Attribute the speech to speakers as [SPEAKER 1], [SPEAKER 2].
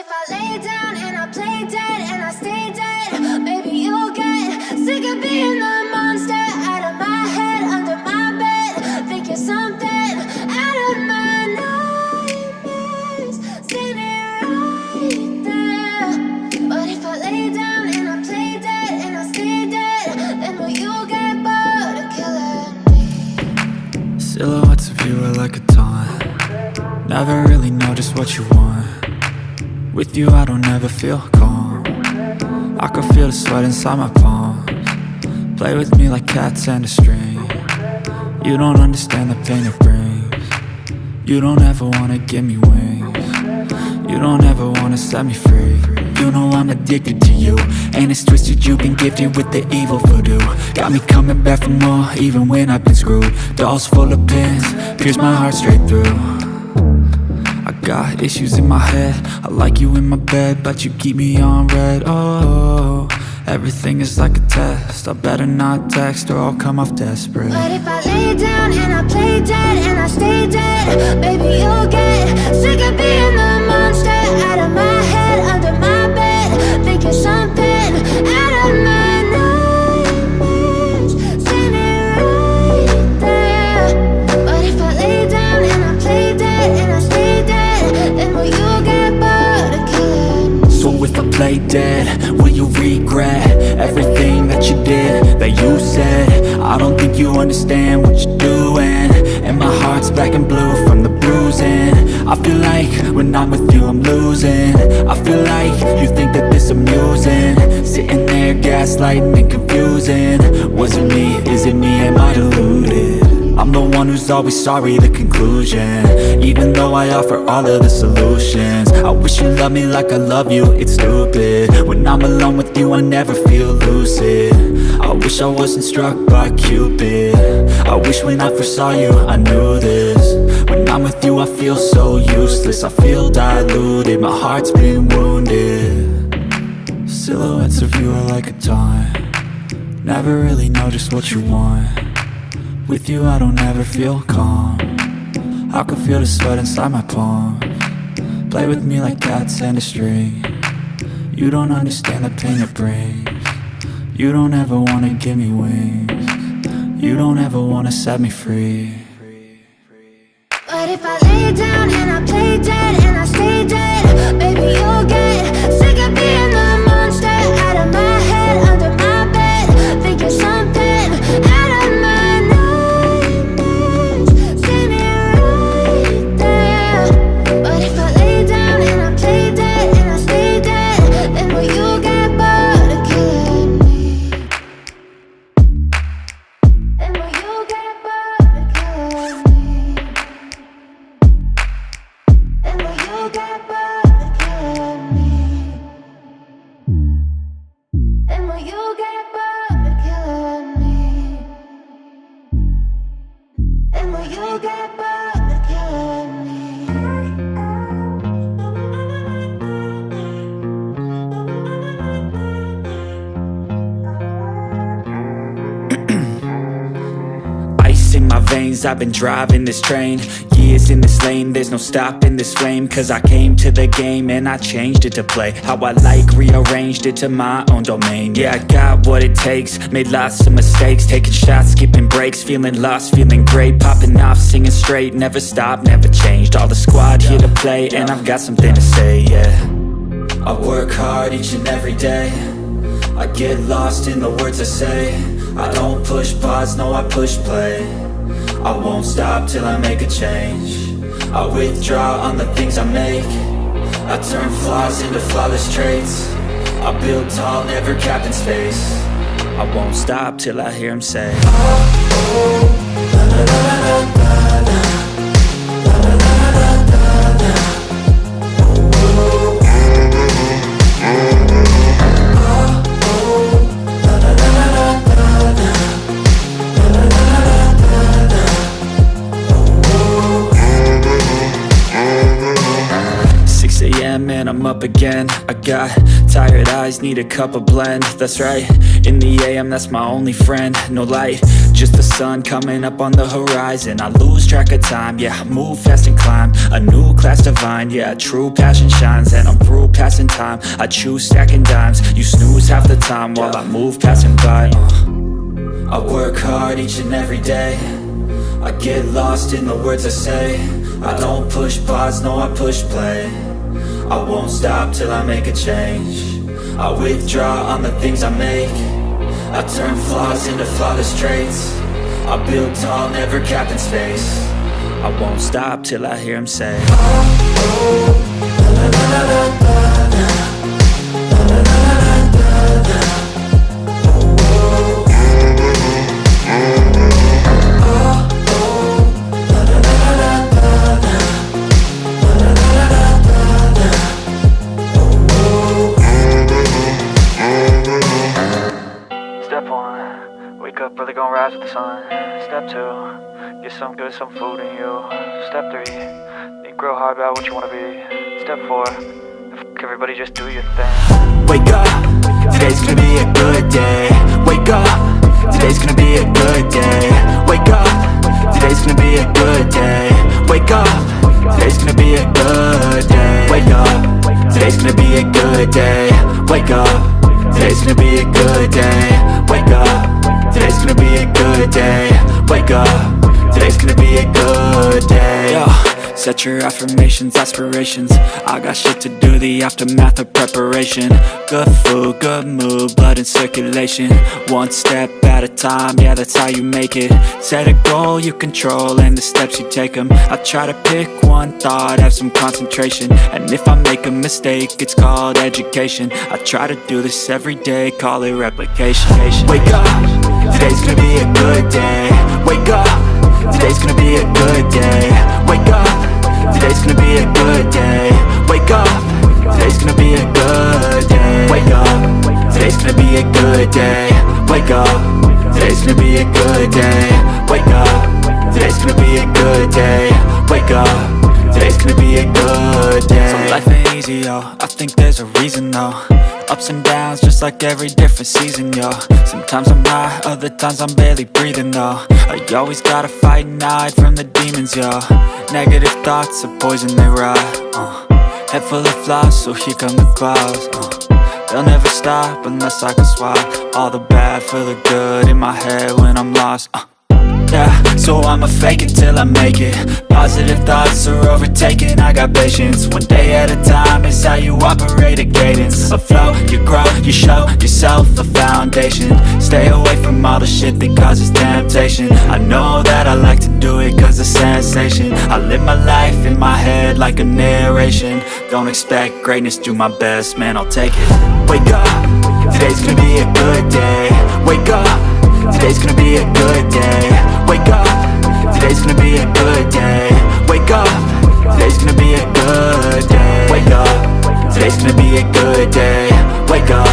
[SPEAKER 1] if I lay down and I play dead and I stay dead, baby, you'll get sick of being the monster out of my head, under my bed. Think you're something out of my nightmares, standing right there. But if I lay down and I play dead and I stay dead, then will you get bored of killing me?
[SPEAKER 2] Silhouettes of you are like a taunt. Never really know just what you want. With you I don't ever feel calm. I can feel the sweat inside my palms. Play with me like cats and a string. You don't understand the pain it brings. You don't ever wanna give me wings. You don't ever wanna set me free. You know I'm addicted to you, and it's twisted, you've been gifted with the evil voodoo. Got me coming back for more, even when I've been screwed. Dolls full of pins, pierce my heart straight through. I got issues in my head, I like you in my bed, but you keep me on red. Oh, everything is like a test, I better not text or I'll come off desperate.
[SPEAKER 1] But if I lay down and I play dead and I stay dead, baby, you'll get sick of being the monster out of my head, under my bed. Think you're something out of my nightmares, standing right there. But if I lay down and I play dead and I stay dead, then will you get bored of killing me?
[SPEAKER 2] So if I play dead, will you regret everything that you did, that you said? I don't think you understand what you're doing, and my heart's black and blue from the bruising. I feel like when I'm with you I'm losing. I feel like you think that this amusing, sitting there gaslighting and confusing. Was it me? Is it me? Am I deluded? I'm the one who's always sorry, the conclusion, even though I offer all of the solutions. I wish you loved me like I love you, it's stupid. When I'm alone with you I never feel lucid. I wish I wasn't struck by Cupid. I wish when I first saw you I knew this. When I'm with you I feel so useless, I feel diluted, my heart's been wounded. Silhouettes of you are like a taunt. Never really know just what you want. With you I don't ever feel calm. I can feel the sweat inside my palms. Play with me like cats and a string. You don't understand the pain it brings. You don't ever wanna give me wings. You don't ever wanna set me free.
[SPEAKER 1] But if I lay down and I play dead and I stay dead, baby, you'll get sick of being the monster out of my head, under my bed. Think you're something out of my nightmares, standing right there. But if I lay down and I play dead and I stay dead, then will you get bored of killing me? Then will you get bored of killing me? And will you get bored of killing me? And will you get bored of killing me? And will you get bored of killing me?
[SPEAKER 2] Ice in my veins, I've been driving this train. Years in this lane, there's no stopping this flame. Cause I came to the game and I changed it to play how I like, rearranged it to my own domain. Yeah, I got what it takes, made lots of mistakes, taking shots, skipping breaks, feeling lost, feeling great, popping off, singing straight, never stopped, never changed. All the squad here to play, and I've got something to say, yeah. I work hard each and every day, I get lost in the words I say. I don't push pause, no I push play. I won't stop till I make a change. I withdraw on the things I make. I turn flaws into flawless traits. I build tall, never capped in space. I won't stop till I hear him say, oh, la, la, la, la, la, la. man, I'm up again. I got tired eyes, need a cup of blend. That's right, in the AM, that's my only friend. No light, just the sun coming up on the horizon. I lose track of time, yeah, I move fast and climb a new class divine, yeah, true passion shines. And I'm through passing time, I choose stacking dimes. You snooze half the time while I move passing by. I work hard each and every day, I get lost in the words I say. I don't push pause, no, I push play. I won't stop till I make a change. I withdraw on the things I make. I turn flaws into flawless traits. I build tall, never capped in space. I won't stop till I hear him say, oh, oh, la, la, la, la, la, la.
[SPEAKER 3] Step 1, wake up early, gon' rise with the sun. Step 2, get some good, some food in you. Step 3, think real hard about what you wanna be. Step 4, everybody just do your thing.
[SPEAKER 2] Wake up, today's gonna be a good day. Wake up, today's gonna be a good day. Wake up, today's gonna be a good day. Wake up, today's gonna be a good day. Wake up, today's gonna be a good day. Wake up, today's gonna be a good day. Wake up, today's gonna be a good day. Wake up, today's gonna be a good day. Yo, set your affirmations, aspirations. I got shit to do, the aftermath of preparation. Good food, good mood, blood in circulation. One step at a time, yeah, that's how you make it. Set a goal you control and the steps you take them. I try to pick one thought, have some concentration. And if I make a mistake, it's called education. I try to do this every day, call it replication. Wake up, today's gonna be a good day. Wake up, today's gonna be a good day. Wake up, today's gonna be a good day. Wake up, today's gonna be a good day. Wake up, today's gonna be a good day. Wake up, today's gonna be a good day. Wake up, today's gonna be a good day. Wake up, today's gonna be a good day. So life ain't easy, yo, I think there's a reason though. Ups and downs, just like every different season, yo. Sometimes I'm high, other times I'm barely breathing, though. I always gotta fight and hide from the demons, yo. Negative thoughts are poison, they rot. Head full of flies, so here come the clouds. They'll never stop unless I can swap all the bad for the good in my head when I'm lost. Yeah, so I'ma fake it till I make it. Positive thoughts are overtaken, I got patience. One day at a time is how you operate a cadence. A flow, you grow, you show yourself a foundation. Stay away from all the shit that causes temptation. I know that I like to do it cause it's sensation. I live my life in my head like a narration. Don't expect greatness, do my best, man, I'll take it. Wake up, today's gonna be a good day. Wake up, today's gonna be a good day. Wake up, today's gonna be a good day. Wake up, today's gonna be a good day. Wake up, today's gonna be a good day. Wake up,